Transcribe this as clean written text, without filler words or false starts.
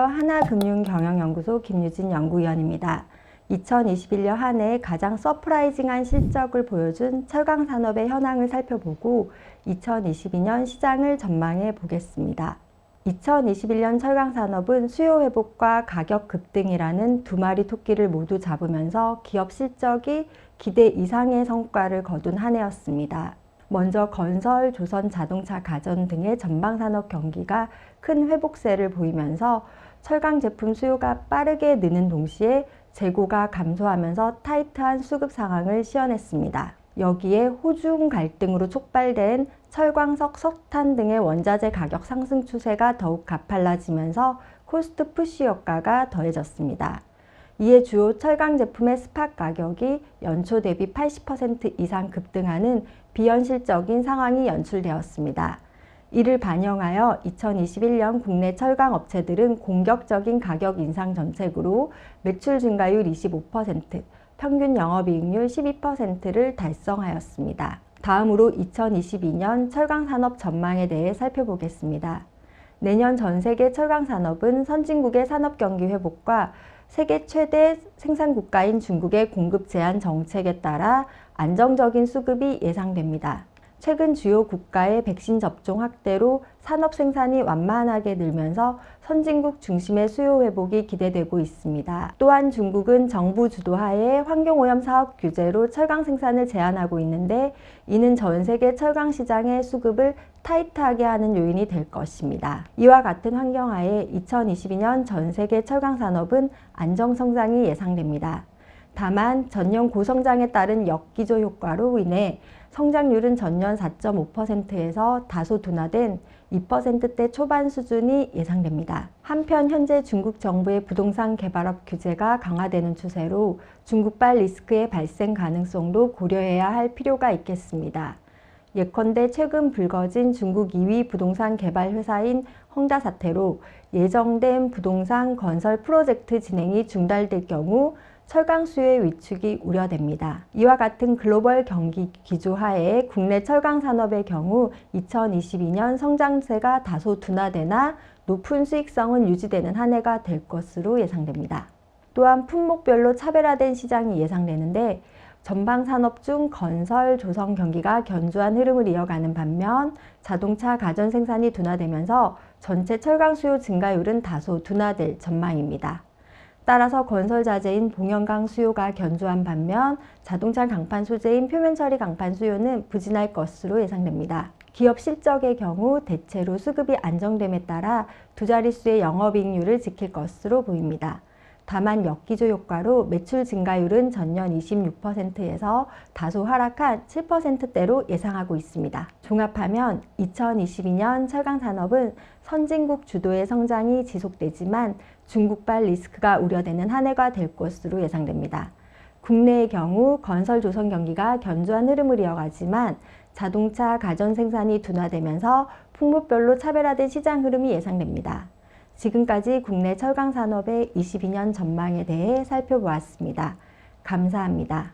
하나금융경영연구소 김유진 연구위원입니다. 2021년 한 해 가장 서프라이징한 실적을 보여준 철강산업의 현황을 살펴보고 2022년 시장을 전망해 보겠습니다. 2021년 철강산업은 수요 회복과 가격 급등이라는 두 마리 토끼를 모두 잡으면서 기업 실적이 기대 이상의 성과를 거둔 한 해였습니다. 먼저 건설, 조선, 자동차, 가전 등의 전방산업 경기가 큰 회복세를 보이면서 철강 제품 수요가 빠르게 느는 동시에 재고가 감소하면서 타이트한 수급 상황을 시현했습니다. 여기에 호중 갈등으로 촉발된 철광석, 석탄 등의 원자재 가격 상승 추세가 더욱 가팔라지면서 코스트 푸시 효과가 더해졌습니다. 이에 주요 철강 제품의 스팟 가격이 연초 대비 80% 이상 급등하는 비현실적인 상황이 연출되었습니다. 이를 반영하여 2021년 국내 철강 업체들은 공격적인 가격 인상 정책으로 매출 증가율 25%, 평균 영업이익률 12%를 달성하였습니다. 다음으로 2022년 철강 산업 전망에 대해 살펴보겠습니다. 내년 전 세계 철강 산업은 선진국의 산업 경기 회복과 세계 최대 생산국가인 중국의 공급 제한 정책에 따라 안정적인 수급이 예상됩니다. 최근 주요 국가의 백신 접종 확대로 산업 생산이 완만하게 늘면서 선진국 중심의 수요 회복이 기대되고 있습니다. 또한 중국은 정부 주도하에 환경오염 사업 규제로 철강 생산을 제한하고 있는데 이는 전 세계 철강 시장의 수급을 타이트하게 하는 요인이 될 것입니다. 이와 같은 환경하에 2022년 전 세계 철강 산업은 안정 성장이 예상됩니다. 다만 전년 고성장에 따른 역기조 효과로 인해 성장률은 전년 4.5%에서 다소 둔화된 2%대 초반 수준이 예상됩니다. 한편 현재 중국 정부의 부동산 개발업 규제가 강화되는 추세로 중국발 리스크의 발생 가능성도 고려해야 할 필요가 있겠습니다. 예컨대 최근 불거진 중국 2위 부동산 개발 회사인 헝다 사태로 예정된 부동산 건설 프로젝트 진행이 중단될 경우 철강 수요의 위축이 우려됩니다. 이와 같은 글로벌 경기 기조하에 국내 철강 산업의 경우 2022년 성장세가 다소 둔화되나 높은 수익성은 유지되는 한 해가 될 것으로 예상됩니다. 또한 품목별로 차별화된 시장이 예상되는데 전방 산업 중 건설, 조선 경기가 견조한 흐름을 이어가는 반면 자동차, 가전 생산이 둔화되면서 전체 철강 수요 증가율은 다소 둔화될 전망입니다. 따라서 건설 자재인 봉연강 수요가 견조한 반면 자동차 강판 소재인 표면 처리 강판 수요는 부진할 것으로 예상됩니다. 기업 실적의 경우 대체로 수급이 안정됨에 따라 두 자릿수의 영업이익률을 지킬 것으로 보입니다. 다만 역기조 효과로 매출 증가율은 전년 26%에서 다소 하락한 7%대로 예상하고 있습니다. 종합하면 2022년 철강 산업은 선진국 주도의 성장이 지속되지만 중국발 리스크가 우려되는 한 해가 될 것으로 예상됩니다. 국내의 경우 건설 조선 경기가 견조한 흐름을 이어가지만 자동차, 가전 생산이 둔화되면서 품목별로 차별화된 시장 흐름이 예상됩니다. 지금까지 국내 철강 산업의 22년 전망에 대해 살펴보았습니다. 감사합니다.